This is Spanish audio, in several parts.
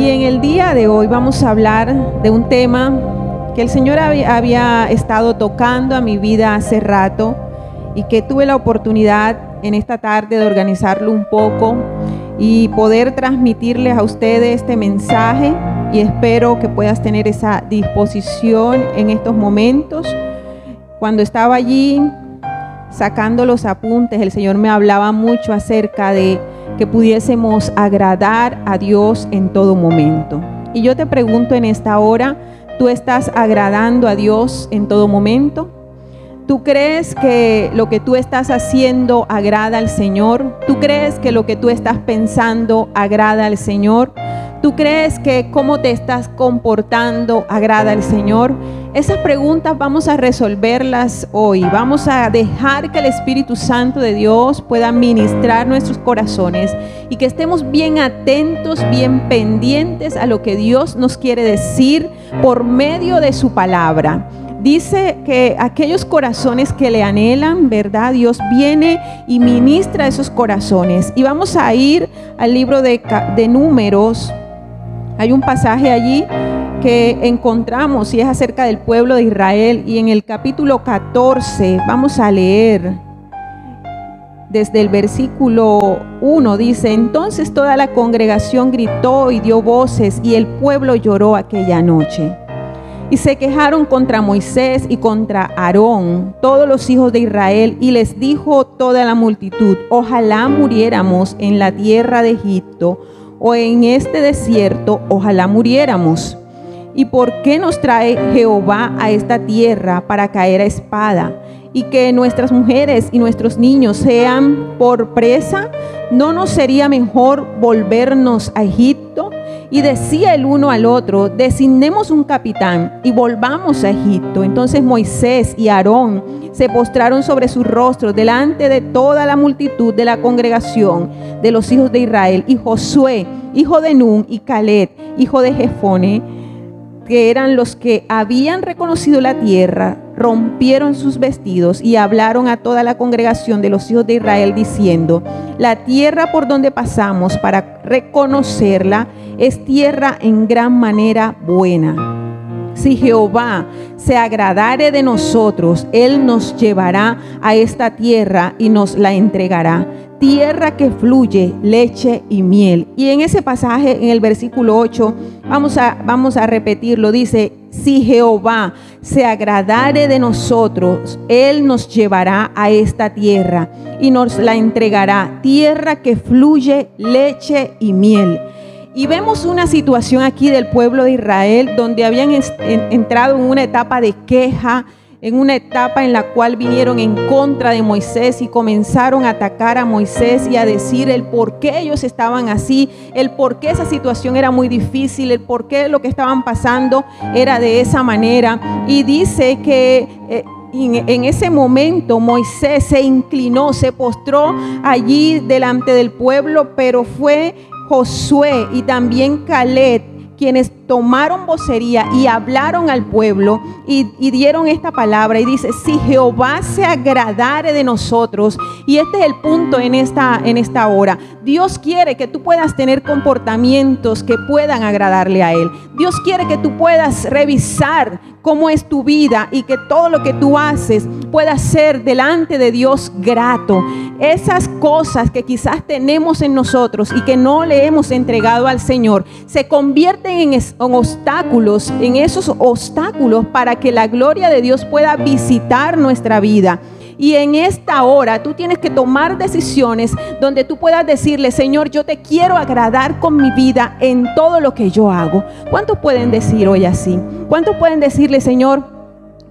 Y en el día de hoy vamos a hablar de un tema que el Señor había estado tocando a mi vida hace rato y que tuve la oportunidad en esta tarde de organizarlo un poco y poder transmitirles a ustedes este mensaje, y espero que puedas tener esa disposición en estos momentos. Cuando estaba allí sacando los apuntes, el Señor me hablaba mucho acerca de que pudiésemos agradar a Dios en todo momento. Y yo te pregunto en esta hora, ¿tú estás agradando a Dios en todo momento? ¿Tú crees que lo que tú estás haciendo agrada al Señor? ¿Tú crees que lo que tú estás pensando agrada al Señor? ¿Tú crees que cómo te estás comportando agrada al Señor? Esas preguntas vamos a resolverlas hoy. Vamos a dejar que el Espíritu Santo de Dios pueda ministrar nuestros corazones y que estemos bien atentos, bien pendientes a lo que Dios nos quiere decir por medio de su palabra. Dice que aquellos corazones que le anhelan, ¿verdad? Dios viene y ministra esos corazones. Y vamos a ir al libro de Números. Hay un pasaje allí que encontramos y es acerca del pueblo de Israel. Y en el capítulo 14 vamos a leer desde el versículo 1. Dice: entonces toda la congregación gritó y dio voces, y el pueblo lloró aquella noche. Y se quejaron contra Moisés y contra Aarón, todos los hijos de Israel, y les dijo toda la multitud: ojalá muriéramos en la tierra de Egipto, o en este desierto, ojalá muriéramos. ¿Y por qué nos trae Jehová a esta tierra para caer a espada? Y que nuestras mujeres y nuestros niños sean por presa. ¿No nos sería mejor volvernos a Egipto? Y decía el uno al otro: designemos un capitán y volvamos a Egipto. Entonces Moisés y Aarón se postraron sobre sus rostros delante de toda la multitud de la congregación de los hijos de Israel. Y Josué, hijo de Nun, y Caleb, hijo de Jefone, que eran los que habían reconocido la tierra, rompieron sus vestidos y hablaron a toda la congregación de los hijos de Israel diciendo: la tierra por donde pasamos para reconocerla es tierra en gran manera buena. Si Jehová se agradare de nosotros, Él nos llevará a esta tierra y nos la entregará, tierra que fluye leche y miel. Y en ese pasaje, en el versículo 8, vamos a repetirlo. Dice: si Jehová se agradare de nosotros, Él nos llevará a esta tierra y nos la entregará, tierra que fluye leche y miel. Y vemos una situación aquí del pueblo de Israel donde habían entrado en una etapa de queja, en una etapa en la cual vinieron en contra de Moisés y comenzaron a atacar a Moisés y a decir el por qué ellos estaban así, el por qué esa situación era muy difícil, el por qué lo que estaban pasando era de esa manera. Y dice que en ese momento Moisés se inclinó, se postró allí delante del pueblo, pero fue Josué y también Caleb quienes tomaron vocería y hablaron al pueblo y dieron esta palabra. Y dice: si Jehová se agradare de nosotros. Y este es el punto en esta hora. Dios quiere que tú puedas tener comportamientos que puedan agradarle a Él. Dios quiere que tú puedas revisar cómo es tu vida y que todo lo que tú haces pueda ser delante de Dios grato. Esas cosas que quizás tenemos en nosotros y que no le hemos entregado al Señor se convierten en obstáculos, en esos obstáculos para que la gloria de Dios pueda visitar nuestra vida. Y en esta hora tú tienes que tomar decisiones donde tú puedas decirle: Señor, yo te quiero agradar con mi vida en todo lo que yo hago. ¿Cuántos pueden decir hoy así? ¿Cuántos pueden decirle: Señor,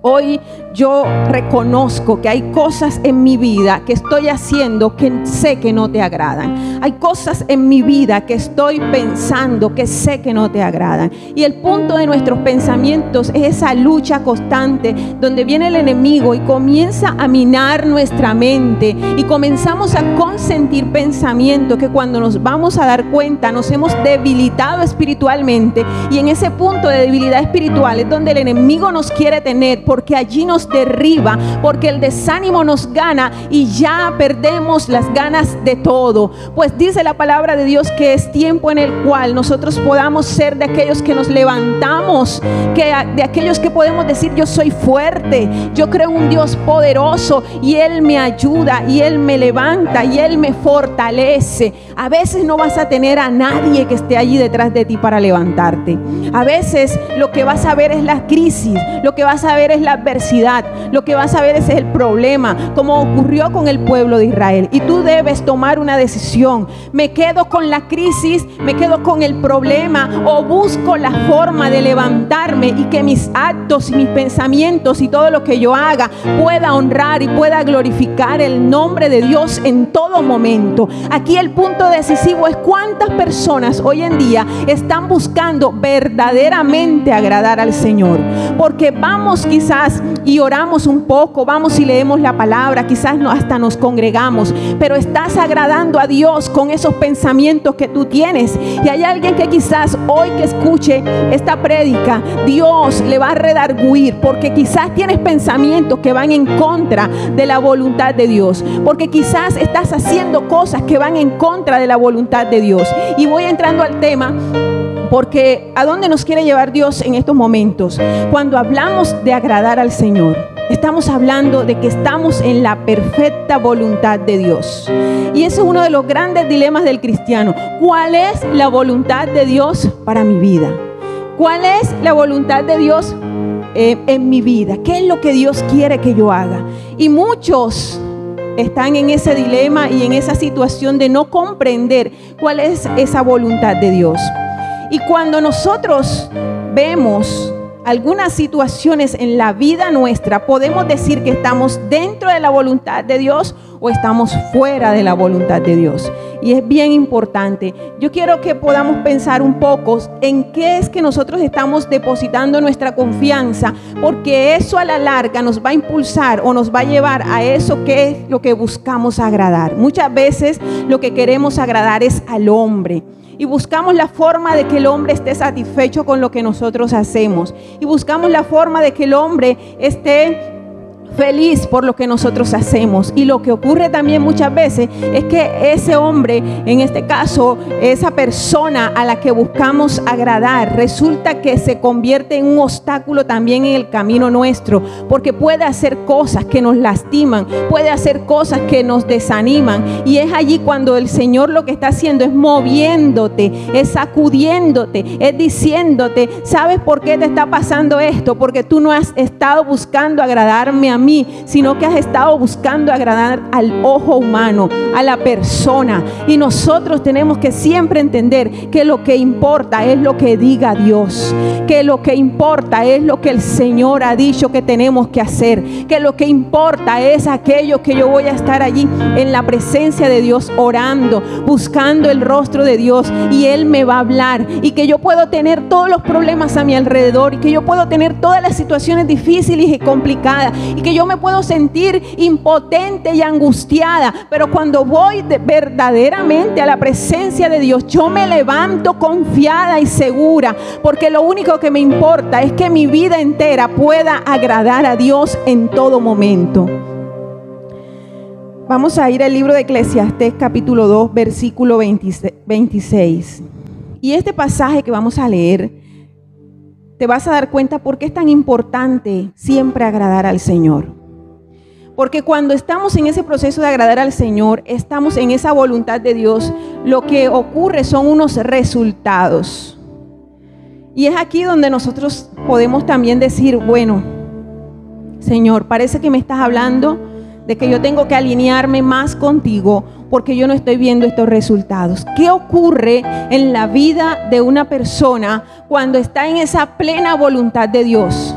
hoy yo reconozco que hay cosas en mi vida que estoy haciendo que sé que no te agradan? Hay cosas en mi vida que estoy pensando que sé que no te agradan. Y el punto de nuestros pensamientos es esa lucha constante donde viene el enemigo y comienza a minar nuestra mente y comenzamos a consentir pensamientos que cuando nos vamos a dar cuenta nos hemos debilitado espiritualmente. Y en ese punto de debilidad espiritual es donde el enemigo nos quiere tener, porque allí nos nos derriba, porque el desánimo nos gana y ya perdemos las ganas de todo. Pues dice la palabra de Dios que es tiempo en el cual nosotros podamos ser de aquellos que nos levantamos, de aquellos que podemos decir: yo soy fuerte, yo creo en un Dios poderoso y Él me ayuda y Él me levanta y Él me fortalece. A veces no vas a tener a nadie que esté allí detrás de ti para levantarte. A veces lo que vas a ver es la crisis, lo que vas a ver es la adversidad, lo que vas a ver es el problema, como ocurrió con el pueblo de Israel. Y tú debes tomar una decisión: me quedo con la crisis, me quedo con el problema, o busco la forma de levantarme y que mis actos y mis pensamientos y todo lo que yo haga pueda honrar y pueda glorificar el nombre de Dios en todo momento. Aquí el punto decisivo es cuántas personas hoy en día están buscando verdaderamente agradar al Señor. Porque vamos quizás y oramos un poco, vamos y leemos la palabra, quizás hasta nos congregamos, pero estás agradando a Dios con esos pensamientos que tú tienes. Y hay alguien que quizás hoy que escuche esta prédica, Dios le va a redarguir, porque quizás tienes pensamientos que van en contra de la voluntad de Dios, porque quizás estás haciendo cosas que van en contra de la voluntad de Dios. Y voy entrando al tema, porque ¿a dónde nos quiere llevar Dios en estos momentos? Cuando hablamos de agradar al Señor, estamos hablando de que estamos en la perfecta voluntad de Dios. Y eso es uno de los grandes dilemas del cristiano. ¿Cuál es la voluntad de Dios para mi vida? ¿Cuál es la voluntad de Dios en mi vida? ¿Qué es lo que Dios quiere que yo haga? Y muchos están en ese dilema y en esa situación de no comprender cuál es esa voluntad de Dios. Y cuando nosotros vemos algunas situaciones en la vida nuestra, podemos decir que estamos dentro de la voluntad de Dios o estamos fuera de la voluntad de Dios. Y es bien importante. Yo quiero que podamos pensar un poco en qué es que nosotros estamos depositando nuestra confianza, porque eso a la larga nos va a impulsar o nos va a llevar a eso que es lo que buscamos agradar. Muchas veces lo que queremos agradar es al hombre. Y buscamos la forma de que el hombre esté satisfecho con lo que nosotros hacemos. Y buscamos la forma de que el hombre esté feliz por lo que nosotros hacemos. Y lo que ocurre también muchas veces es que ese hombre, en este caso, esa persona a la que buscamos agradar, resulta que se convierte en un obstáculo también en el camino nuestro, porque puede hacer cosas que nos lastiman, puede hacer cosas que nos desaniman. Y es allí cuando el Señor lo que está haciendo es moviéndote, es sacudiéndote, es diciéndote: ¿sabes por qué te está pasando esto? Porque tú no has estado buscando agradarme a mí, sino que has estado buscando agradar al ojo humano, a la persona. Y nosotros tenemos que siempre entender que lo que importa es lo que diga Dios, que lo que importa es lo que el Señor ha dicho que tenemos que hacer, que lo que importa es aquello que yo voy a estar allí en la presencia de Dios, orando, buscando el rostro de Dios, y Él me va a hablar, y que yo puedo tener todos los problemas a mi alrededor, y que yo puedo tener todas las situaciones difíciles y complicadas, y que yo me puedo sentir impotente y angustiada, pero cuando voy verdaderamente a la presencia de Dios, yo me levanto confiada y segura, porque lo único que me importa es que mi vida entera pueda agradar a Dios en todo momento. Vamos a ir al libro de Eclesiastés capítulo 2 versículo 26. Y este pasaje que vamos a leer, te vas a dar cuenta por qué es tan importante siempre agradar al Señor. Porque cuando estamos en ese proceso de agradar al Señor, estamos en esa voluntad de Dios, lo que ocurre son unos resultados. Y es aquí donde nosotros podemos también decir: bueno, Señor, parece que me estás hablando de que yo tengo que alinearme más contigo, porque yo no estoy viendo estos resultados. ¿Qué ocurre en la vida de una persona cuando está en esa plena voluntad de Dios?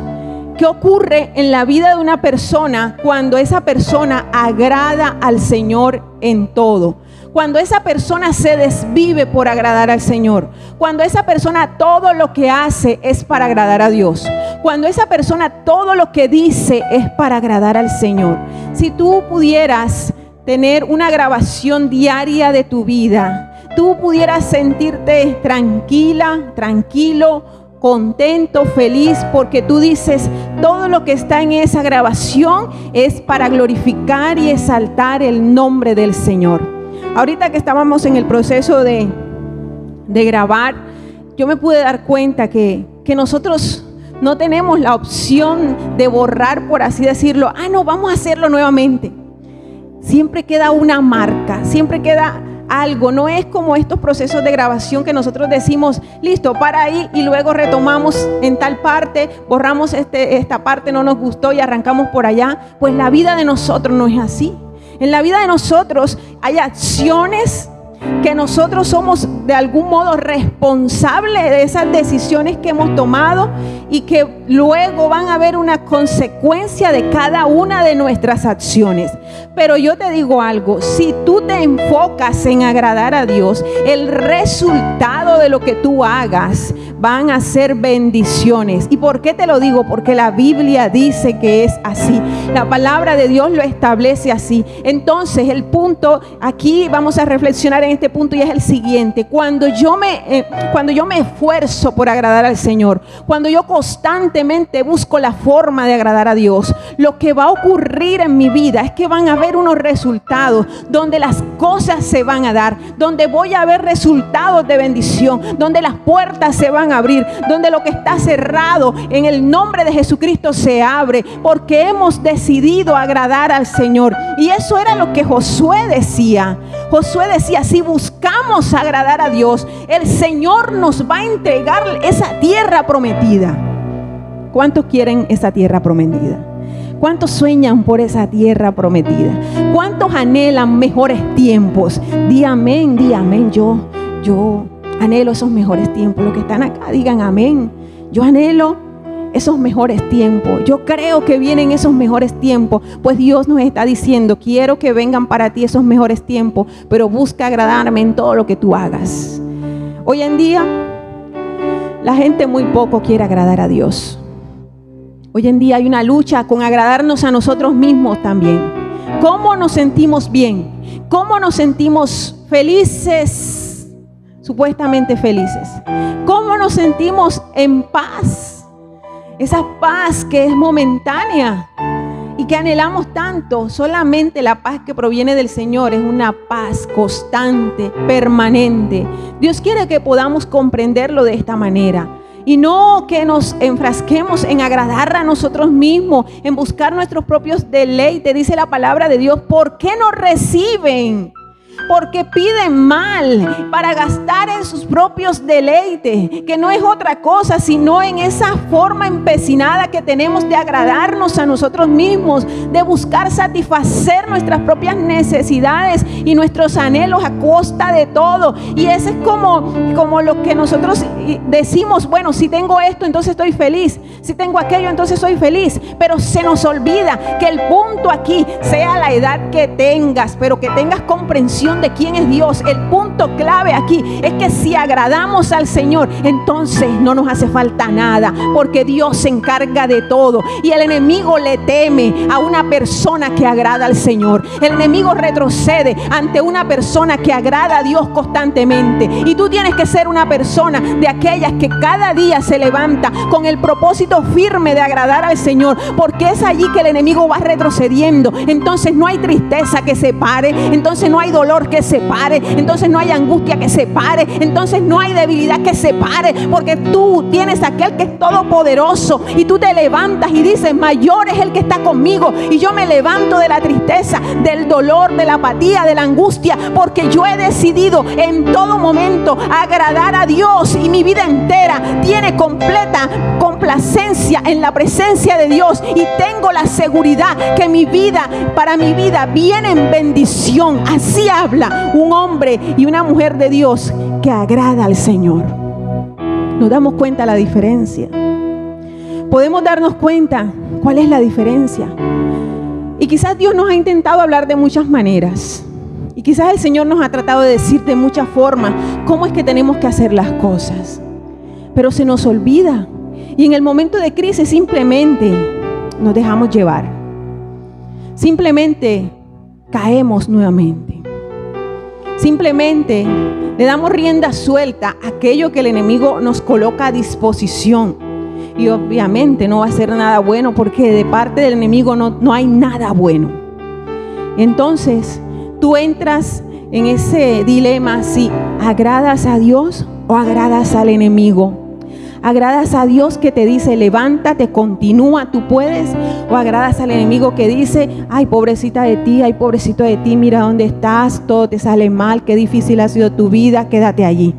¿Qué ocurre en la vida de una persona cuando esa persona agrada al Señor en todo? Cuando esa persona se desvive por agradar al Señor. Cuando esa persona todo lo que hace es para agradar a Dios. Cuando esa persona todo lo que dice es para agradar al Señor. Si tú pudieras tener una grabación diaria de tu vida, tú pudieras sentirte tranquila, tranquilo, contento, feliz, porque tú dices, todo lo que está en esa grabación es para glorificar y exaltar el nombre del Señor. Ahorita que estábamos en el proceso de grabar, yo me pude dar cuenta que nosotros no tenemos la opción de borrar, por así decirlo. No, vamos a hacerlo nuevamente. Siempre queda una marca, siempre queda algo. No es como estos procesos de grabación que nosotros decimos, listo, para ahí, y luego retomamos en tal parte, borramos esta parte, no nos gustó y arrancamos por allá. Pues la vida de nosotros no es así. En la vida de nosotros hay acciones que nosotros somos de algún modo responsables de esas decisiones que hemos tomado, y que luego van a haber una consecuencia de cada una de nuestras acciones. Pero yo te digo algo, si tú te enfocas en agradar a Dios, el resultado de lo que tú hagas van a ser bendiciones. ¿Y por qué te lo digo? Porque la Biblia dice que es así. La palabra de Dios lo establece así. Entonces el punto aquí, vamos a reflexionar en este punto, y es el siguiente: cuando yo me esfuerzo por agradar al Señor, cuando yo constantemente busco la forma de agradar a Dios, lo que va a ocurrir en mi vida es que van a haber unos resultados donde las cosas se van a dar, donde voy a ver resultados de bendición, donde las puertas se van a abrir, donde lo que está cerrado en el nombre de Jesucristo se abre, porque hemos decidido agradar al Señor. Y eso era lo que Josué decía. Josué decía, si buscamos agradar a Dios, el Señor nos va a entregar esa tierra prometida. ¿Cuántos quieren esa tierra prometida? ¿Cuántos sueñan por esa tierra prometida? ¿Cuántos anhelan mejores tiempos? Di amén, di amén. Yo anhelo esos mejores tiempos. Los que están acá digan amén. Yo anhelo esos mejores tiempos. Yo creo que vienen esos mejores tiempos, pues Dios nos está diciendo, quiero que vengan para ti esos mejores tiempos, pero busca agradarme en todo lo que tú hagas. Hoy en día la gente muy poco quiere agradar a Dios. Hoy en día hay una lucha con agradarnos a nosotros mismos también. ¿Cómo nos sentimos bien? ¿Cómo nos sentimos felices? Supuestamente felices. ¿Cómo nos sentimos en paz? Esa paz que es momentánea y que anhelamos tanto. Solamente la paz que proviene del Señor es una paz constante, permanente. Dios quiere que podamos comprenderlo de esta manera. Y no que nos enfrasquemos en agradar a nosotros mismos, en buscar nuestros propios deleites. Dice la palabra de Dios, ¿por qué no reciben? Porque piden mal para gastar en sus propios deleites, que no es otra cosa sino en esa forma empecinada que tenemos de agradarnos a nosotros mismos, de buscar satisfacer nuestras propias necesidades y nuestros anhelos a costa de todo. Y ese es como lo que nosotros decimos, bueno, si tengo esto entonces estoy feliz, si tengo aquello entonces soy feliz, pero se nos olvida que el punto aquí, sea la edad que tengas, pero que tengas comprensión de quién es Dios. El punto clave aquí es que si agradamos al Señor, entonces no nos hace falta nada, porque Dios se encarga de todo. Y el enemigo le teme a una persona que agrada al Señor. El enemigo retrocede ante una persona que agrada a Dios constantemente. Y tú tienes que ser una persona de aquellas que cada día se levanta con el propósito firme de agradar al Señor, porque es allí que el enemigo va retrocediendo. Entonces no hay tristeza que se pare, entonces no hay dolor que se pare, entonces no hay angustia que se pare, entonces no hay debilidad que se pare, porque tú tienes aquel que es todopoderoso, y tú te levantas y dices, mayor es el que está conmigo, y yo me levanto de la tristeza, del dolor, de la apatía, de la angustia, porque yo he decidido en todo momento agradar a Dios, y mi vida entera tiene completa complacencia en la presencia de Dios, y tengo la seguridad que mi vida, para mi vida viene en bendición. Así habla un hombre y una mujer de Dios que agrada al Señor. Nos damos cuenta la diferencia. Podemos darnos cuenta cuál es la diferencia. Y quizás Dios nos ha intentado hablar de muchas maneras. Y quizás el Señor nos ha tratado de decir de muchas formas cómo es que tenemos que hacer las cosas. Pero se nos olvida. Y en el momento de crisis simplemente nos dejamos llevar. Simplemente caemos nuevamente. simplemente le damos rienda suelta a aquello que el enemigo nos coloca a disposición. Y obviamente no va a ser nada bueno, porque de parte del enemigo no hay nada bueno. Entonces tú entras en ese dilema: si agradas a Dios o agradas al enemigo. ¿Agradas a Dios que te dice levántate, continúa, tú puedes? ¿O agradas al enemigo que dice ay, pobrecita de ti, ay, pobrecito de ti, mira dónde estás, todo te sale mal, qué difícil ha sido tu vida, quédate allí?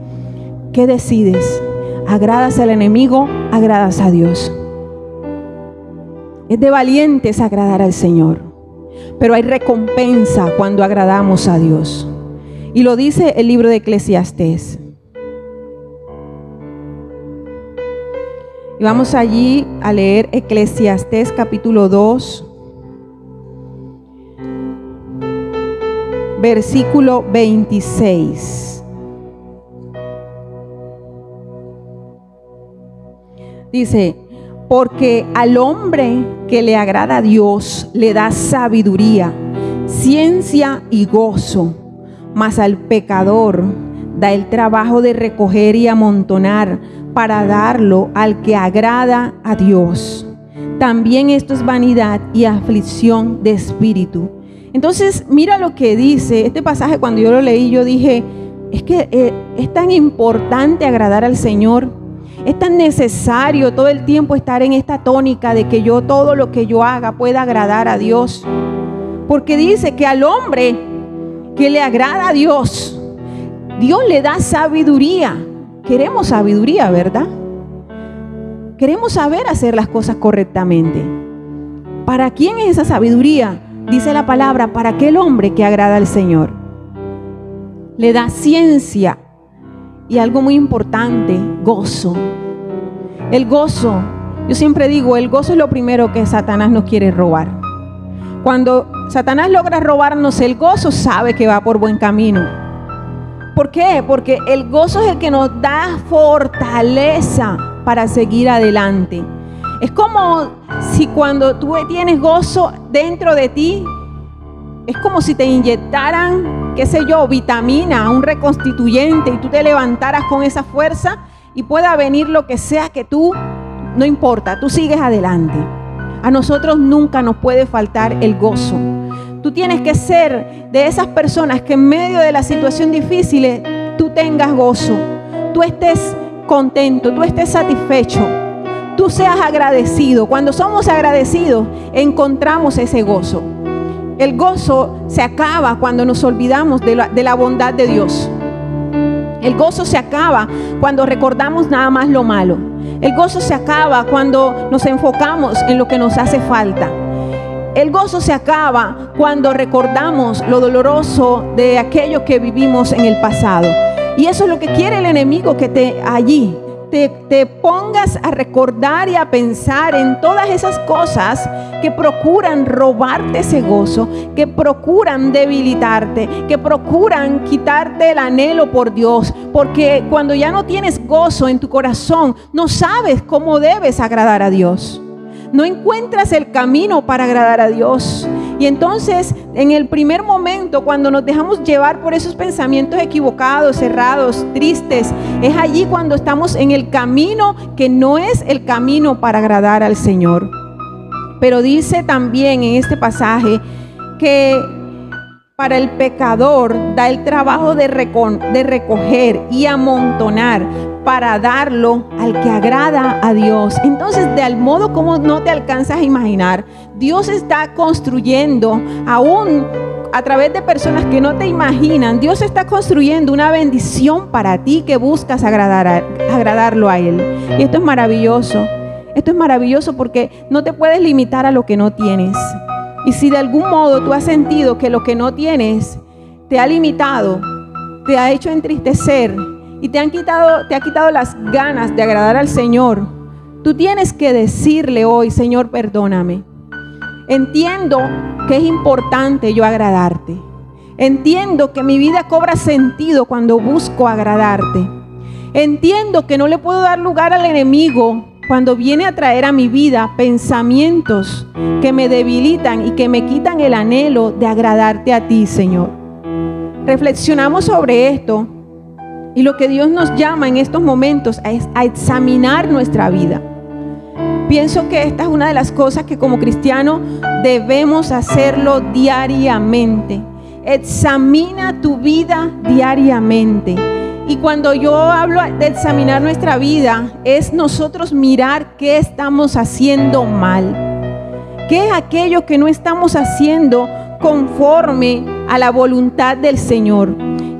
¿Qué decides? ¿Agradas al enemigo? ¿Agradas a Dios? Es de valientes agradar al Señor, pero hay recompensa cuando agradamos a Dios. Y lo dice el libro de Eclesiastés. Y vamos allí a leer Eclesiastés capítulo 2, versículo 26. Dice: porque al hombre que le agrada a Dios le da sabiduría, ciencia y gozo, mas al pecador da el trabajo de recoger y amontonar para darlo al que agrada a Dios. También esto es vanidad y aflicción de espíritu. Entonces mira lo que dice este pasaje. Cuando yo lo leí, yo dije, es que es tan importante agradar al Señor. Es tan necesario todo el tiempo estar en esta tónica de que yo todo lo que yo haga pueda agradar a Dios. Porque dice que al hombre que le agrada a Dios, Dios le da sabiduría. Queremos sabiduría, ¿verdad? Queremos saber hacer las cosas correctamente. ¿Para quién es esa sabiduría? Dice la palabra, para aquel hombre que agrada al Señor. Le da ciencia y algo muy importante, gozo. El gozo, yo siempre digo, el gozo es lo primero que Satanás nos quiere robar. Cuando Satanás logra robarnos el gozo, sabe que va por buen camino. ¿Por qué? Porque el gozo es el que nos da fortaleza para seguir adelante. Es como si cuando tú tienes gozo dentro de ti, es como si te inyectaran, qué sé yo, vitamina, un reconstituyente, y tú te levantaras con esa fuerza y pueda venir lo que sea que tú, no importa, tú sigues adelante. A nosotros nunca nos puede faltar el gozo. Tú tienes que ser de esas personas que en medio de las situaciones difíciles tú tengas gozo, tú estés contento, tú estés satisfecho, tú seas agradecido. Cuando somos agradecidos, encontramos ese gozo. El gozo se acaba cuando nos olvidamos de la bondad de Dios. El gozo se acaba cuando recordamos nada más lo malo. El gozo se acaba cuando nos enfocamos en lo que nos hace falta. El gozo se acaba cuando recordamos lo doloroso de aquello que vivimos en el pasado. Y eso es lo que quiere el enemigo, que te pongas a recordar y a pensar en todas esas cosas que procuran robarte ese gozo, que procuran debilitarte, que procuran quitarte el anhelo por Dios. Porque cuando ya no tienes gozo en tu corazón, no sabes cómo debes agradar a Dios. No encuentras el camino para agradar a Dios. Y entonces, en el primer momento, cuando nos dejamos llevar por esos pensamientos equivocados, cerrados, tristes, es allí cuando estamos en el camino que no es el camino para agradar al Señor. Pero dice también en este pasaje que para el pecador da el trabajo de recoger y amontonar para darlo al que agrada a Dios. Entonces, de al modo como no te alcanzas a imaginar, Dios está construyendo aún a través de personas que no te imaginan. Dios está construyendo una bendición para ti que buscas agradarlo a Él. Y esto es maravilloso. Esto es maravilloso porque no te puedes limitar a lo que no tienes. Y si de algún modo tú has sentido que lo que no tienes te ha limitado, te ha hecho entristecer y te ha quitado las ganas de agradar al Señor, tú tienes que decirle hoy: Señor, perdóname. Entiendo que es importante yo agradarte. Entiendo que mi vida cobra sentido cuando busco agradarte. Entiendo que no le puedo dar lugar al enemigo cuando viene a traer a mi vida pensamientos que me debilitan y que me quitan el anhelo de agradarte a ti, Señor. reflexionamos sobre esto y lo que Dios nos llama en estos momentos es a examinar nuestra vida. Pienso que esta es una de las cosas que como cristianos debemos hacerlo diariamente. Examina tu vida diariamente. Y cuando yo hablo de examinar nuestra vida, es nosotros mirar qué estamos haciendo mal. ¿Qué es aquello que no estamos haciendo conforme a la voluntad del Señor?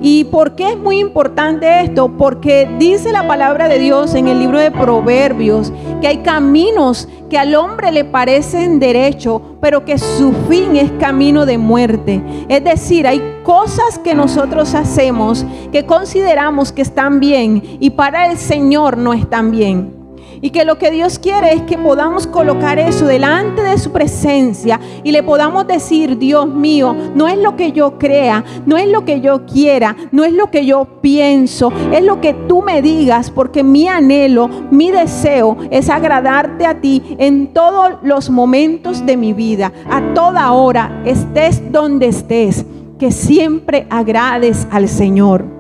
¿Y por qué es muy importante esto? Porque dice la palabra de Dios en el libro de Proverbios que hay caminos que al hombre le parecen derecho, pero que su fin es camino de muerte. Es decir, hay cosas que nosotros hacemos que consideramos que están bien y para el Señor no están bien. Y que lo que Dios quiere es que podamos colocar eso delante de su presencia y le podamos decir: Dios mío, no es lo que yo crea, no es lo que yo quiera, no es lo que yo pienso, es lo que tú me digas, porque mi anhelo, mi deseo es agradarte a ti en todos los momentos de mi vida, a toda hora, estés donde estés, que siempre agrades al Señor.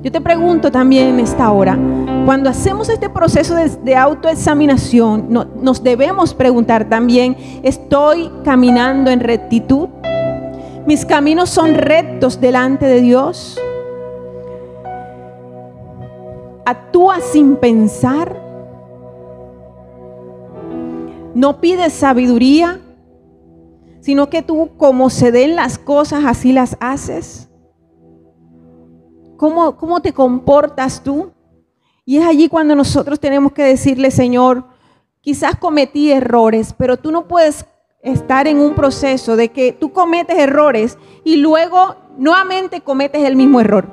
Yo te pregunto también en esta hora, cuando hacemos este proceso de autoexaminación, nos debemos preguntar también: ¿estoy caminando en rectitud? ¿Mis caminos son rectos delante de Dios? ¿Actúas sin pensar? ¿No pides sabiduría, sino que tú, como se den las cosas, así las haces? ¿Cómo te comportas tú? Y es allí cuando nosotros tenemos que decirle: Señor, quizás cometí errores, pero tú no puedes estar en un proceso de que tú cometes errores y luego nuevamente cometes el mismo error.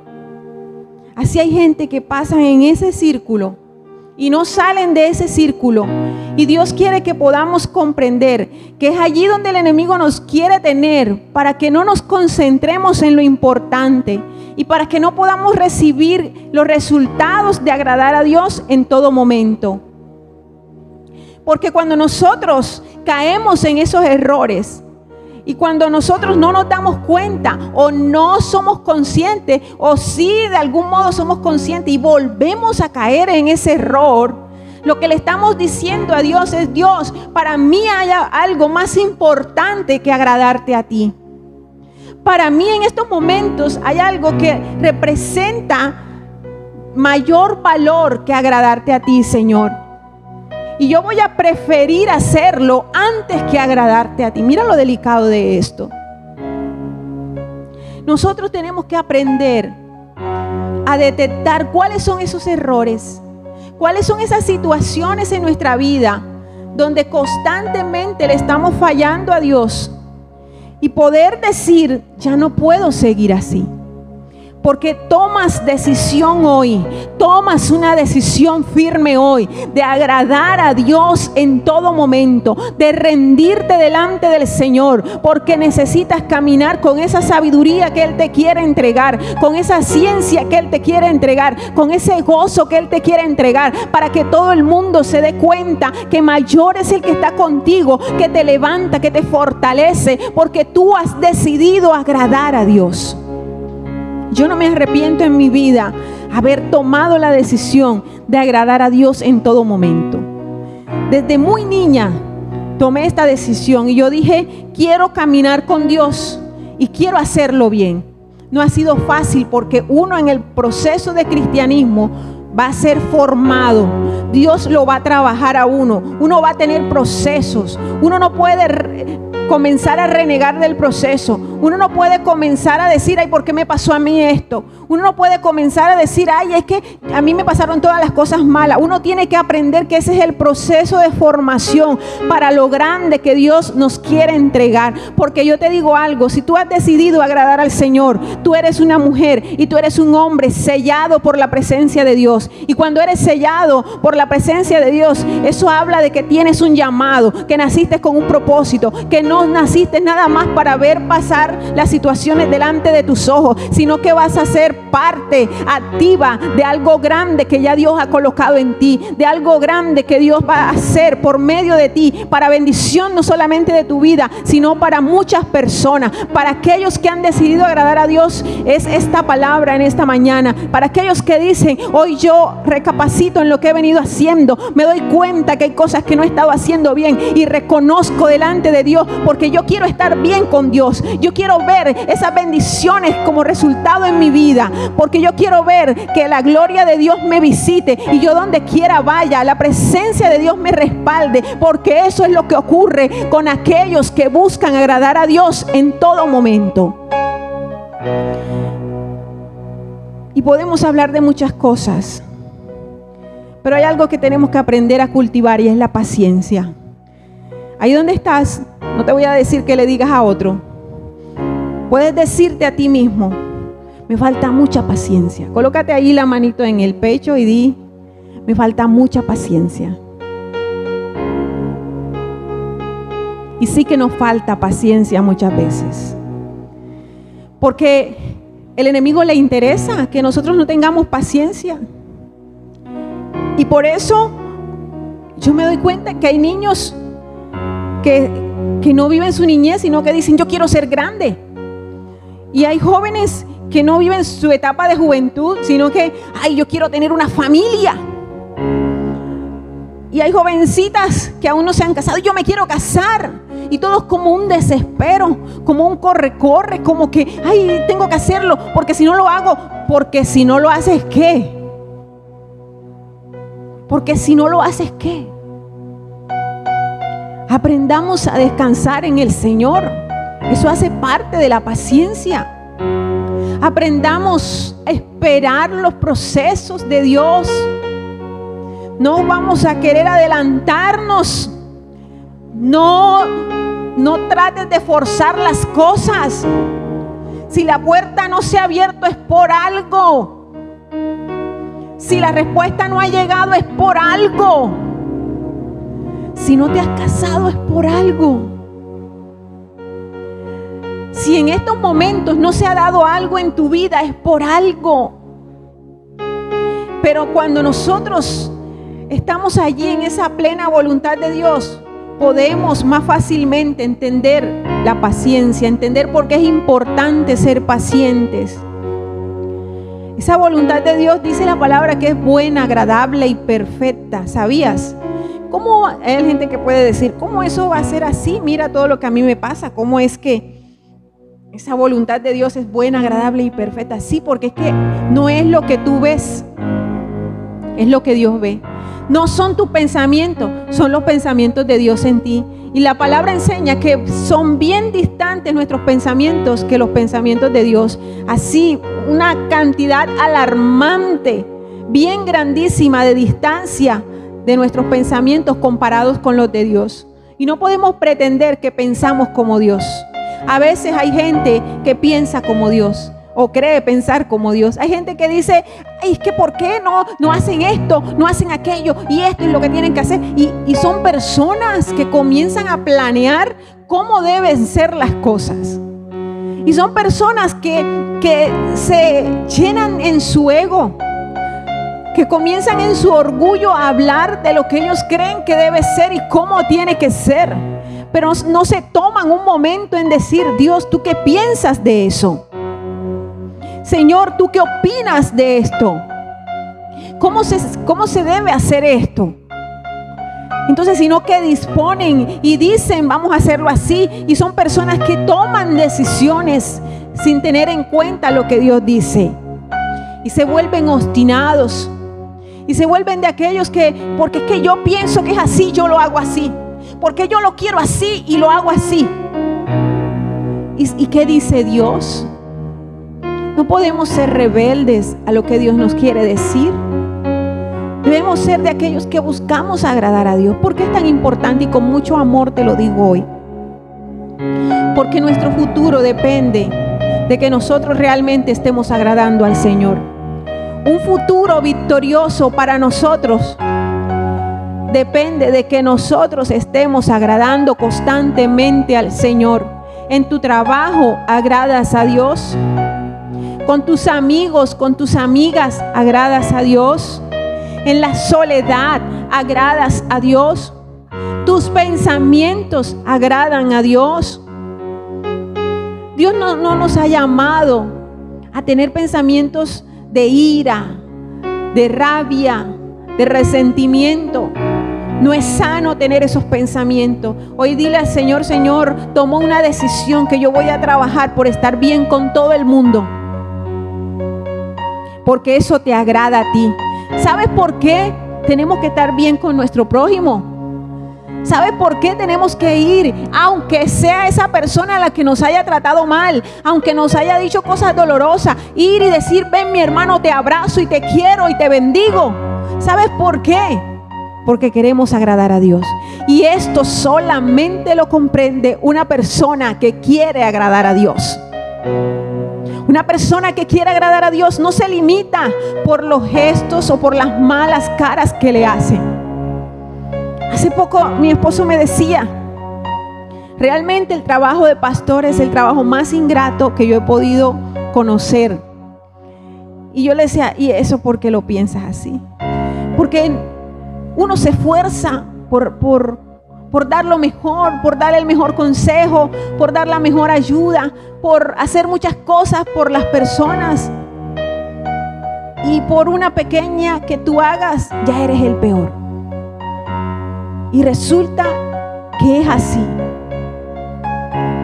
Así hay gente que pasa en ese círculo y no salen de ese círculo. Y Dios quiere que podamos comprender que es allí donde el enemigo nos quiere tener, para que no nos concentremos en lo importante y para que no podamos recibir los resultados de agradar a Dios en todo momento. Porque cuando nosotros caemos en esos errores y cuando nosotros no nos damos cuenta o no somos conscientes, o sí de algún modo somos conscientes y volvemos a caer en ese error, lo que le estamos diciendo a Dios es: Dios, para mí hay algo más importante que agradarte a ti. Para mí en estos momentos hay algo que representa mayor valor que agradarte a ti, Señor. Y yo voy a preferir hacerlo antes que agradarte a ti. Mira lo delicado de esto. Nosotros tenemos que aprender a detectar cuáles son esos errores, cuáles son esas situaciones en nuestra vida donde constantemente le estamos fallando a Dios y poder decir: ya no puedo seguir así. Porque tomas decisión hoy, tomas una decisión firme hoy de agradar a Dios en todo momento, de rendirte delante del Señor, porque necesitas caminar con esa sabiduría que Él te quiere entregar, con esa ciencia que Él te quiere entregar, con ese gozo que Él te quiere entregar, para que todo el mundo se dé cuenta que mayor es el que está contigo, que te levanta, que te fortalece, porque tú has decidido agradar a Dios. Yo no me arrepiento en mi vida haber tomado la decisión de agradar a Dios en todo momento. Desde muy niña tomé esta decisión y yo dije: quiero caminar con Dios y quiero hacerlo bien. No ha sido fácil, porque uno en el proceso de cristianismo va a ser formado. Dios lo va a trabajar a uno. Uno va a tener procesos. Uno no puede comenzar a renegar del proceso. Uno no puede comenzar a decir: ay, ¿por qué me pasó a mí esto? Uno no puede comenzar a decir: ay, es que a mí me pasaron todas las cosas malas. Uno tiene que aprender que ese es el proceso de formación para lo grande que Dios nos quiere entregar. Porque yo te digo algo: si tú has decidido agradar al Señor, tú eres una mujer y tú eres un hombre sellado por la presencia de Dios. Dios. Y cuando eres sellado por la presencia de Dios, eso habla de que tienes un llamado, que naciste con un propósito, que no naciste nada más para ver pasar las situaciones delante de tus ojos, sino que vas a ser parte activa de algo grande que ya Dios ha colocado en ti, de algo grande que Dios va a hacer por medio de ti, para bendición no solamente de tu vida, sino para muchas personas. Para aquellos que han decidido agradar a Dios, es esta palabra en esta mañana. Para aquellos que dicen, hoy yo recapacito en lo que he venido haciendo, me doy cuenta que hay cosas que no he estado haciendo bien y reconozco delante de Dios, porque yo quiero estar bien con Dios. Yo quiero ver esas bendiciones como resultado en mi vida, porque yo quiero ver que la gloria de Dios me visite y yo donde quiera vaya, la presencia de Dios me respalde, porque eso es lo que ocurre con aquellos que buscan agradar a Dios en todo momento. Y podemos hablar de muchas cosas, pero hay algo que tenemos que aprender a cultivar, y es la paciencia. Ahí donde estás, no te voy a decir que le digas a otro. Puedes decirte a ti mismo, me falta mucha paciencia. Colócate ahí la manito en el pecho y di, me falta mucha paciencia. Y sí que nos falta paciencia muchas veces, porque el enemigo le interesa que nosotros no tengamos paciencia. Y por eso yo me doy cuenta que hay niños que no viven su niñez, sino que dicen, yo quiero ser grande. Y hay jóvenes que no viven su etapa de juventud, sino que, ay, yo quiero tener una familia. Y hay jovencitas que aún no se han casado, yo me quiero casar. Y todo es como un desespero, como un corre-corre, como que, ay, tengo que hacerlo, porque si no lo hago, porque si no lo haces, ¿qué? Porque si no lo haces, ¿qué? Aprendamos a descansar en el Señor. Eso hace parte de la paciencia. Aprendamos a esperar los procesos de Dios. No vamos a querer adelantarnos. No trates de forzar las cosas. Si la puerta no se ha abierto es por algo. Si la respuesta no ha llegado es por algo. Si no te has casado es por algo. Si en estos momentos no se ha dado algo en tu vida es por algo. Pero cuando nosotros estamos allí en esa plena voluntad de Dios, podemos más fácilmente entender la paciencia, entender por qué es importante ser pacientes. Esa voluntad de Dios, dice la palabra, que es buena, agradable y perfecta. ¿Sabías? ¿Cómo hay gente que puede decir, cómo eso va a ser así? Mira todo lo que a mí me pasa. ¿Cómo es que esa voluntad de Dios es buena, agradable y perfecta? Sí, porque es que no es lo que tú ves, es lo que Dios ve. No son tus pensamientos, son los pensamientos de Dios en ti. Y la palabra enseña que son bien distantes nuestros pensamientos que los pensamientos de Dios. Así, una cantidad alarmante, bien grandísima de distancia de nuestros pensamientos comparados con los de Dios. Y no podemos pretender que pensamos como Dios. A veces hay gente que piensa como Dios o cree pensar como Dios. Hay gente que dice, ay, es que ¿por qué no hacen esto, no hacen aquello? Y esto es lo que tienen que hacer. Y son personas que comienzan a planear cómo deben ser las cosas. Y son personas que se llenan en su ego, que comienzan en su orgullo a hablar de lo que ellos creen que debe ser y cómo tiene que ser. Pero no se toman un momento en decir, Dios, ¿tú qué piensas de eso? Señor, ¿tú qué opinas de esto? ¿Cómo se debe hacer esto? Entonces, sino que disponen y dicen, vamos a hacerlo así. Y son personas que toman decisiones sin tener en cuenta lo que Dios dice. Y se vuelven obstinados. Y se vuelven de aquellos que, porque es que yo pienso que es así, yo lo hago así. Porque yo lo quiero así y lo hago así. ¿Y qué dice Dios? No podemos ser rebeldes a lo que Dios nos quiere decir. Debemos ser de aquellos que buscamos agradar a Dios. ¿Por qué es tan importante? Y con mucho amor te lo digo hoy. Porque nuestro futuro depende de que nosotros realmente estemos agradando al Señor. Un futuro victorioso para nosotros depende de que nosotros estemos agradando constantemente al Señor. En tu trabajo, ¿agradas a Dios? Con tus amigos, con tus amigas, ¿agradas a Dios? En la soledad, ¿agradas a Dios? ¿Tus pensamientos agradan a Dios? Dios no nos ha llamado a tener pensamientos de ira, de rabia, de resentimiento. No es sano tener esos pensamientos. Hoy dile al Señor: Señor, tomo una decisión que yo voy a trabajar por estar bien con todo el mundo, porque eso te agrada a ti. ¿Sabes por qué tenemos que estar bien con nuestro prójimo? ¿Sabes por qué tenemos que ir? Aunque sea esa persona a la que nos haya tratado mal, aunque nos haya dicho cosas dolorosas, ir y decir: ven, mi hermano, te abrazo y te quiero y te bendigo. ¿Sabes por qué? Porque queremos agradar a Dios. Y esto solamente lo comprende una persona que quiere agradar a Dios. Una persona que quiere agradar a Dios no se limita por los gestos o por las malas caras que le hacen. Hace poco mi esposo me decía: realmente el trabajo de pastor es el trabajo más ingrato que yo he podido conocer. Y yo le decía: ¿y eso por qué lo piensas así? Porque uno se esfuerza por dar lo mejor, por dar el mejor consejo, por dar la mejor ayuda, por hacer muchas cosas por las personas. Y por una pequeña que tú hagas, ya eres el peor. Y resulta que es así,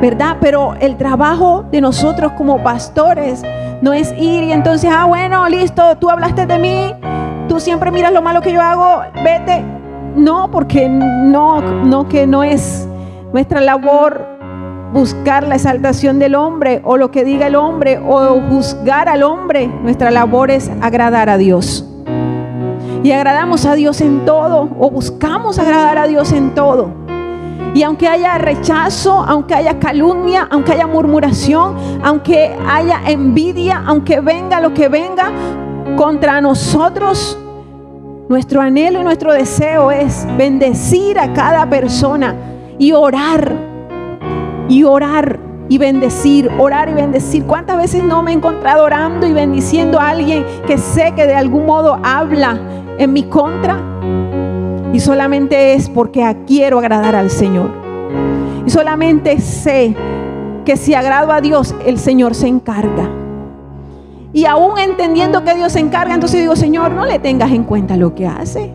¿verdad? Pero el trabajo de nosotros como pastores no es ir y entonces: bueno, listo, tú hablaste de mí, tú siempre miras lo malo que yo hago, vete. No, porque no es nuestra labor buscar la exaltación del hombre o lo que diga el hombre o juzgar al hombre. Nuestra labor es agradar a Dios. Y agradamos a Dios en todo, o buscamos agradar a Dios en todo. Y aunque haya rechazo, aunque haya calumnia, aunque haya murmuración, aunque haya envidia, aunque venga lo que venga contra nosotros, nuestro anhelo y nuestro deseo es bendecir a cada persona y orar y bendecir, orar y bendecir. ¿Cuántas veces no me he encontrado orando y bendiciendo a alguien que sé que de algún modo habla en mi contra? Y solamente es porque quiero agradar al Señor. Y solamente sé que si agrado a Dios, el Señor se encarga. Y aún entendiendo que Dios se encarga, entonces digo: Señor, no le tengas en cuenta lo que hace,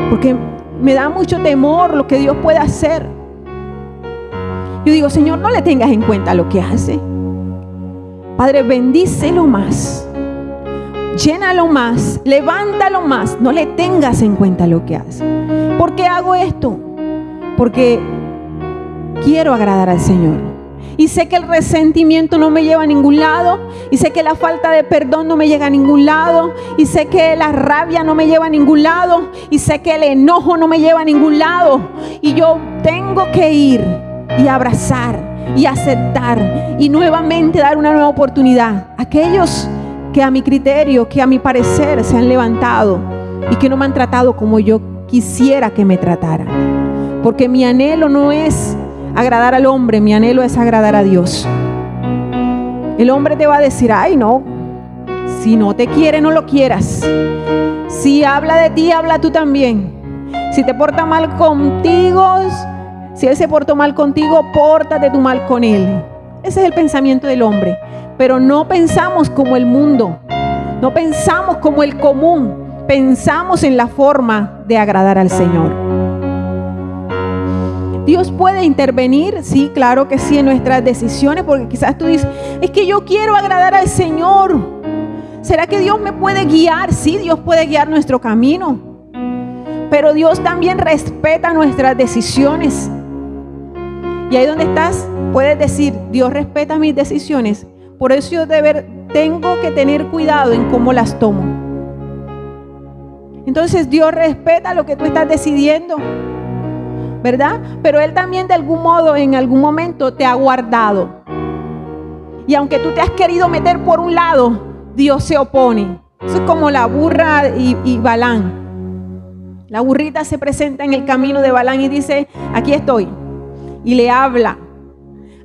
porque me da mucho temor lo que Dios puede hacer. Yo digo: Señor, no le tengas en cuenta lo que hace. Padre, bendícelo más, llénalo más, levántalo más. No le tengas en cuenta lo que hace. ¿Por qué hago esto? Porque quiero agradar al Señor. Y sé que el resentimiento no me lleva a ningún lado. Y sé que la falta de perdón no me llega a ningún lado. Y sé que la rabia no me lleva a ningún lado. Y sé que el enojo no me lleva a ningún lado. Y yo tengo que ir y abrazar y aceptar y nuevamente dar una nueva oportunidad a aquellos que a mi criterio, que a mi parecer se han levantado y que no me han tratado como yo quisiera que me trataran. Porque mi anhelo no es agradar al hombre, mi anhelo es agradar a Dios. El hombre te va a decir: ay, no, si no te quiere, no lo quieras. Si habla de ti, habla tú también. Si te porta mal contigo, si él se portó mal contigo, pórtate tú mal con él. Ese es el pensamiento del hombre. Pero no pensamos como el mundo, no pensamos como el común, pensamos en la forma de agradar al Señor. Dios puede intervenir, sí, claro que sí, en nuestras decisiones, porque quizás tú dices: es que yo quiero agradar al Señor. ¿Será que Dios me puede guiar? Sí, Dios puede guiar nuestro camino, pero Dios también respeta nuestras decisiones. Y ahí donde estás, puedes decir: Dios respeta mis decisiones, por eso yo tengo que tener cuidado en cómo las tomo. Entonces Dios respeta lo que tú estás decidiendo, ¿verdad? Pero Él también de algún modo, en algún momento te ha guardado. Y aunque tú te has querido meter por un lado, Dios se opone. Eso es como la burra y Balán. La burrita se presenta en el camino de Balán y dice, aquí estoy. Y le habla.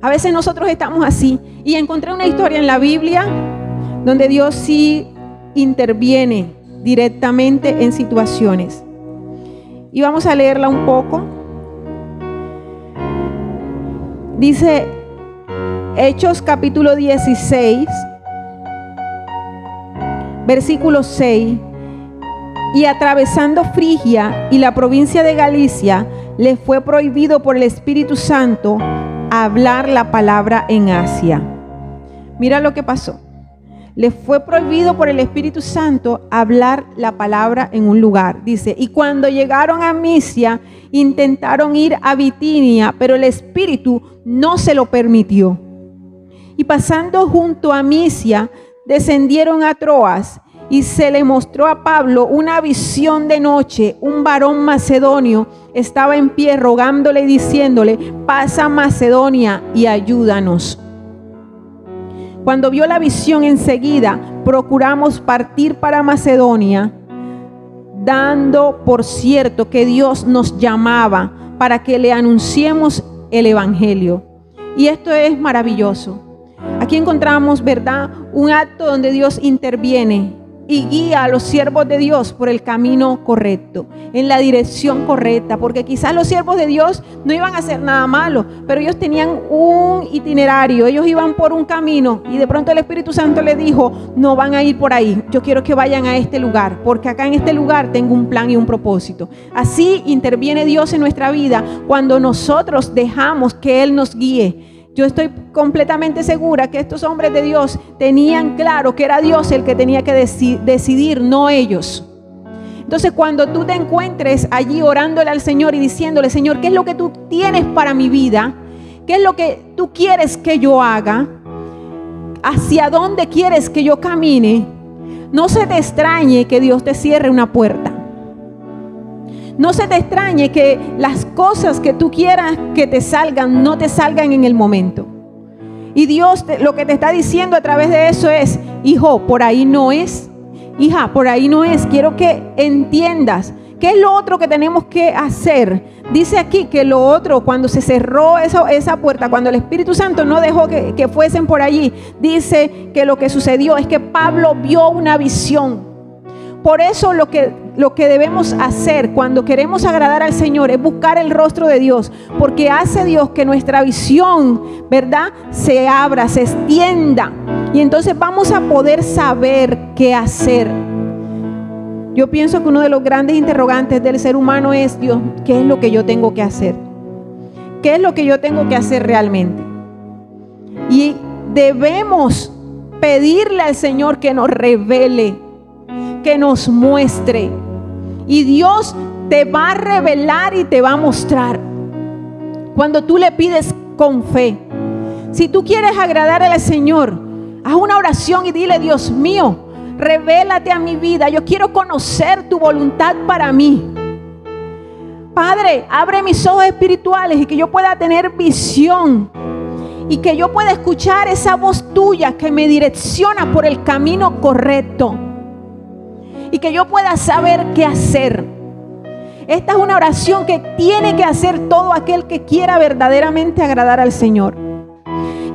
A veces nosotros estamos así. Y encontré una historia en la Biblia donde Dios sí interviene directamente en situaciones. Y vamos a leerla un poco. Dice Hechos capítulo 16, versículo 6. Y atravesando Frigia y la provincia de Galicia, le fue prohibido por el Espíritu Santo hablar la palabra en Asia. Mira lo que pasó. Le fue prohibido por el Espíritu Santo hablar la palabra en un lugar. Dice, y cuando llegaron a Misia, intentaron ir a Bitinia, pero el Espíritu no se lo permitió. Y pasando junto a Misia, descendieron a Troas. Y se le mostró a Pablo una visión de noche. Un varón macedonio estaba en pie rogándole y diciéndole, pasa a Macedonia y ayúdanos. Cuando vio la visión enseguida, procuramos partir para Macedonia, dando por cierto que Dios nos llamaba para que le anunciemos el evangelio. Y esto es maravilloso. Aquí encontramos, ¿verdad?, un acto donde Dios interviene y guía a los siervos de Dios por el camino correcto, en la dirección correcta, porque quizás los siervos de Dios no iban a hacer nada malo, pero ellos tenían un itinerario, ellos iban por un camino y de pronto el Espíritu Santo les dijo, no van a ir por ahí, yo quiero que vayan a este lugar, porque acá en este lugar tengo un plan y un propósito. Así interviene Dios en nuestra vida cuando nosotros dejamos que Él nos guíe. Yo estoy completamente segura que estos hombres de Dios tenían claro que era Dios el que tenía que decidir, no ellos. Entonces, cuando tú te encuentres allí orándole al Señor y diciéndole, Señor, ¿qué es lo que tú tienes para mi vida? ¿Qué es lo que tú quieres que yo haga? ¿Hacia dónde quieres que yo camine? No se te extrañe que Dios te cierre una puerta. No se te extrañe que las cosas que tú quieras que te salgan, no te salgan en el momento. Y Dios lo que te está diciendo a través de eso es, hijo, por ahí no es. Hija, por ahí no es. Quiero que entiendas qué es lo otro que tenemos que hacer. Dice aquí que lo otro, cuando se cerró esa puerta, cuando el Espíritu Santo no dejó que fuesen por allí, dice que lo que sucedió es que Pablo vio una visión. Por eso lo que debemos hacer cuando queremos agradar al Señor es buscar el rostro de Dios, porque hace Dios que nuestra visión, ¿verdad?, se abra, se extienda, y entonces vamos a poder saber qué hacer. Yo pienso que uno de los grandes interrogantes del ser humano es, Dios, ¿qué es lo que yo tengo que hacer? ¿Qué es lo que yo tengo que hacer realmente? Y debemos pedirle al Señor que nos revele, que nos muestre, y Dios te va a revelar y te va a mostrar cuando tú le pides con fe. Si tú quieres agradar al Señor, haz una oración y dile, Dios mío, revélate a mi vida, yo quiero conocer tu voluntad para mí. Padre, abre mis ojos espirituales y que yo pueda tener visión y que yo pueda escuchar esa voz tuya que me direcciona por el camino correcto. Y que yo pueda saber qué hacer. Esta es una oración que tiene que hacer todo aquel que quiera verdaderamente agradar al Señor.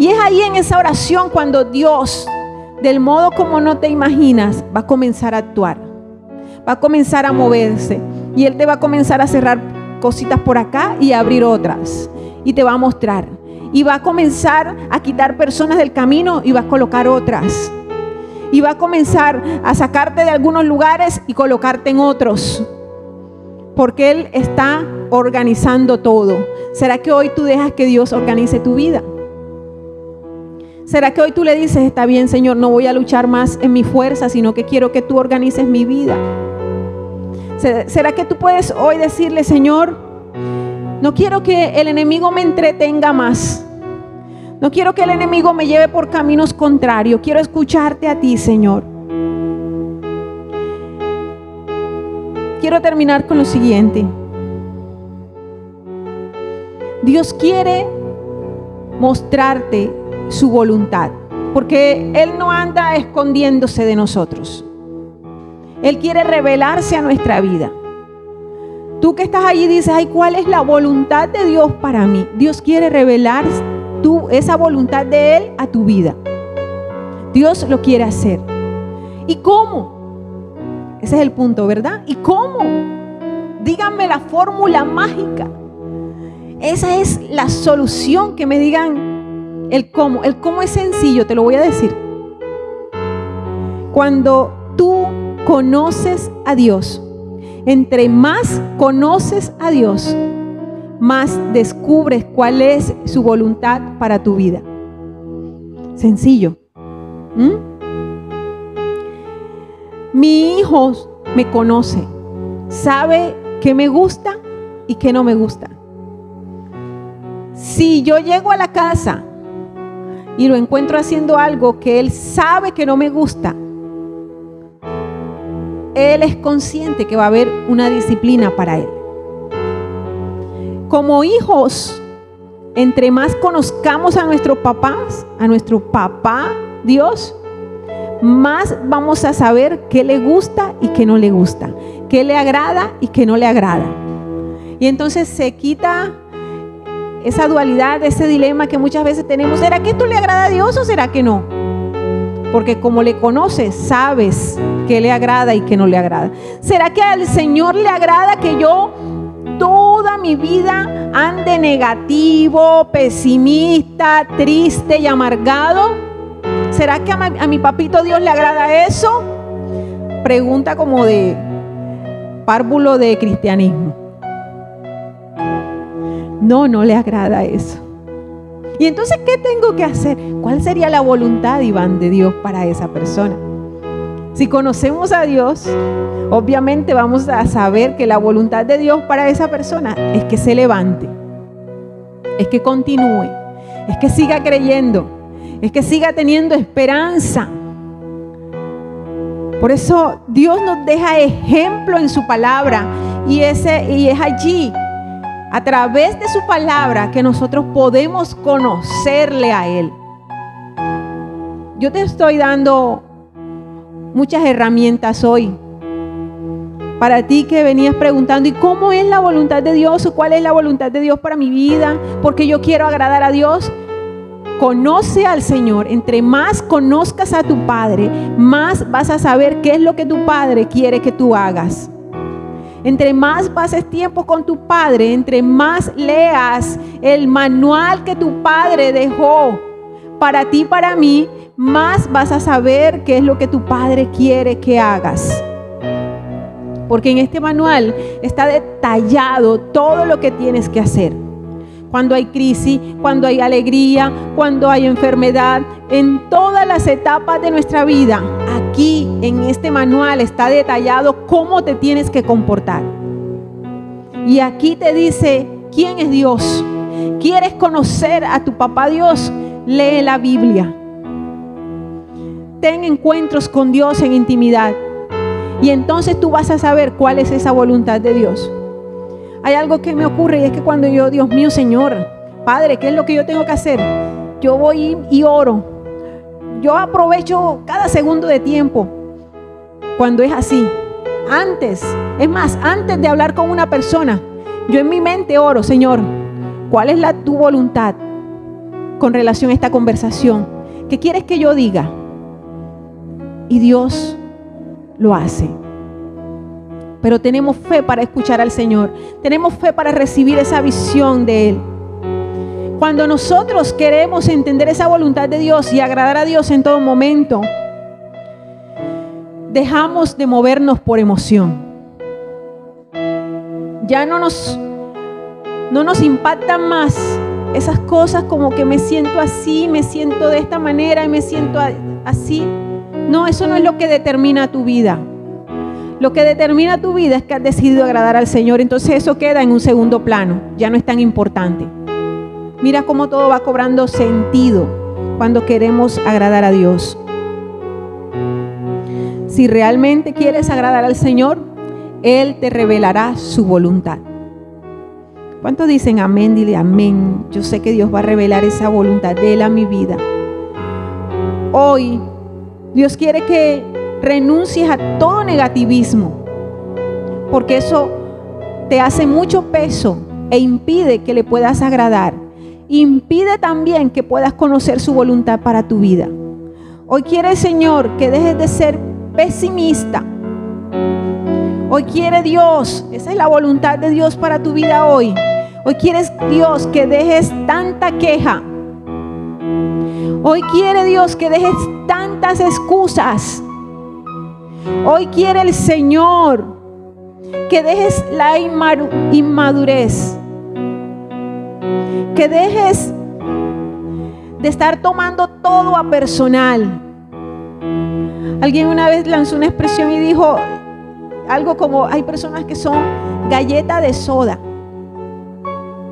Y es ahí en esa oración cuando Dios, del modo como no te imaginas, va a comenzar a actuar. Va a comenzar a moverse. Y Él te va a comenzar a cerrar cositas por acá y a abrir otras. Y te va a mostrar. Y va a comenzar a quitar personas del camino y va a colocar otras. Y va a comenzar a sacarte de algunos lugares y colocarte en otros, porque Él está organizando todo. ¿Será que hoy tú dejas que Dios organice tu vida? ¿Será que hoy tú le dices, está bien, Señor, no voy a luchar más en mi fuerza, sino que quiero que tú organices mi vida? ¿Será que tú puedes hoy decirle, Señor, no quiero que el enemigo me entretenga más? No quiero que el enemigo me lleve por caminos contrarios. Quiero escucharte a ti, Señor. Quiero terminar con lo siguiente. Dios quiere mostrarte su voluntad, porque Él no anda escondiéndose de nosotros. Él quiere revelarse a nuestra vida. Tú que estás allí dices, ay, ¿cuál es la voluntad de Dios para mí? Dios quiere revelar esa voluntad de Él a tu vida. Dios lo quiere hacer. ¿Y cómo? Ese es el punto, ¿verdad? ¿Y cómo? Díganme la fórmula mágica. Esa es la solución, que me digan el cómo. El cómo es sencillo, te lo voy a decir. Cuando tú conoces a Dios, entre más conoces a Dios, más descubres cuál es su voluntad para tu vida. Sencillo. Mi hijo me conoce, sabe qué me gusta y qué no me gusta. Si yo llego a la casa y lo encuentro haciendo algo que él sabe que no me gusta, él es consciente que va a haber una disciplina para él. Como hijos, entre más conozcamos a nuestros papás, a nuestro papá Dios, más vamos a saber qué le gusta y qué no le gusta, qué le agrada y qué no le agrada. Y entonces se quita esa dualidad, ese dilema que muchas veces tenemos. ¿Será que esto le agrada a Dios o será que no? Porque como le conoces, sabes qué le agrada y qué no le agrada. ¿Será que al Señor le agrada que yo toda mi vida ande negativo, pesimista, triste y amargado? ¿Será que a mi papito Dios le agrada eso? Pregunta como de párvulo de cristianismo. No le agrada eso. Y entonces, ¿qué tengo que hacer? ¿Cuál sería la voluntad, Iván, de Dios para esa persona? Si conocemos a Dios, obviamente vamos a saber que la voluntad de Dios para esa persona es que se levante, es que continúe, es que siga creyendo, es que siga teniendo esperanza. Por eso Dios nos deja ejemplo en su palabra, y es allí, a través de su palabra, que nosotros podemos conocerle a Él. Yo te estoy dando muchas herramientas hoy para ti que venías preguntando, ¿y cómo es la voluntad de Dios? ¿O cuál es la voluntad de Dios para mi vida? Porque yo quiero agradar a Dios. Conoce al Señor. Entre más conozcas a tu Padre, más vas a saber qué es lo que tu Padre quiere que tú hagas. Entre más pases tiempo con tu Padre, entre más leas el manual que tu Padre dejó para ti y para mí, más vas a saber qué es lo que tu Padre quiere que hagas. Porque en este manual está detallado todo lo que tienes que hacer. Cuando hay crisis, cuando hay alegría, cuando hay enfermedad, en todas las etapas de nuestra vida, aquí en este manual está detallado cómo te tienes que comportar. Y aquí te dice quién es Dios. ¿Quieres conocer a tu papá Dios? Lee la Biblia. Ten encuentros con Dios en intimidad. Y entonces tú vas a saber cuál es esa voluntad de Dios. Hay algo que me ocurre, y es que cuando yo, Dios mío, Señor, Padre, ¿qué es lo que yo tengo que hacer? Yo voy y oro. Yo aprovecho cada segundo de tiempo cuando es así. Antes de hablar con una persona, yo en mi mente oro, Señor, ¿cuál es tu voluntad con relación a esta conversación? ¿Qué quieres que yo diga? Y Dios lo hace. Pero tenemos fe para escuchar al Señor. Tenemos fe para recibir esa visión de Él. Cuando nosotros queremos entender esa voluntad de Dios y agradar a Dios en todo momento, dejamos de movernos por emoción. Ya no nos impactan más esas cosas como que me siento así, me siento de esta manera y me siento así. No, eso no es lo que determina tu vida. Lo que determina tu vida es que has decidido agradar al Señor. Entonces eso queda en un segundo plano. Ya no es tan importante. Mira cómo todo va cobrando sentido cuando queremos agradar a Dios. Si realmente quieres agradar al Señor, Él te revelará su voluntad. ¿Cuántos dicen amén? Dile amén. Yo sé que Dios va a revelar esa voluntad de Él a mi vida. Hoy Dios quiere que renuncies a todo negativismo, porque eso te hace mucho peso e impide que le puedas agradar. Impide también que puedas conocer su voluntad para tu vida. Hoy quiere el Señor que dejes de ser pesimista. Hoy quiere Dios, esa es la voluntad de Dios para tu vida hoy. Hoy quiere Dios que dejes tanta queja. Hoy quiere Dios que dejes tantas excusas. Hoy quiere el Señor que dejes la inmadurez. Que dejes de estar tomando todo a personal. Alguien una vez lanzó una expresión y dijo algo como: hay personas que son galleta de soda,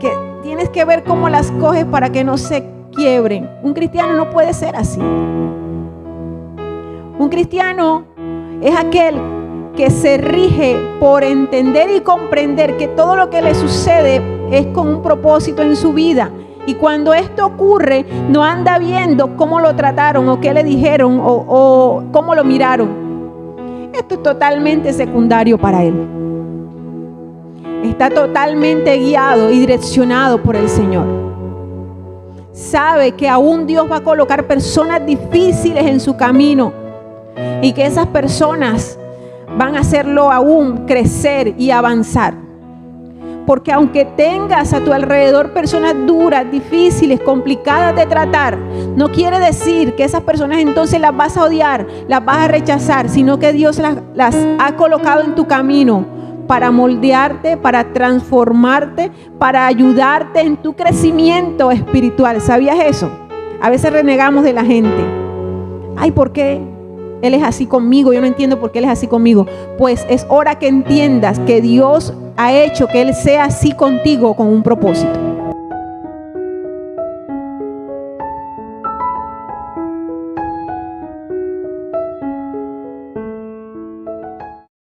que tienes que ver cómo las coges para que no se quiebren. Un cristiano no puede ser así. Un cristiano es aquel que se rige por entender y comprender que todo lo que le sucede es con un propósito en su vida. Y cuando esto ocurre, no anda viendo cómo lo trataron o qué le dijeron o cómo lo miraron. Esto es totalmente secundario para él. Está totalmente guiado y direccionado por el Señor. Sabe que aún Dios va a colocar personas difíciles en su camino y que esas personas van a hacerlo aún crecer y avanzar. Porque aunque tengas a tu alrededor personas duras, difíciles, complicadas de tratar, no quiere decir que esas personas entonces las vas a odiar, las vas a rechazar, sino que Dios las ha colocado en tu camino para moldearte, para transformarte, para ayudarte en tu crecimiento espiritual. ¿Sabías eso? A veces renegamos de la gente. Ay, ¿por qué Él es así conmigo? Yo no entiendo por qué Él es así conmigo. Pues es hora que entiendas que Dios ha hecho que Él sea así contigo con un propósito.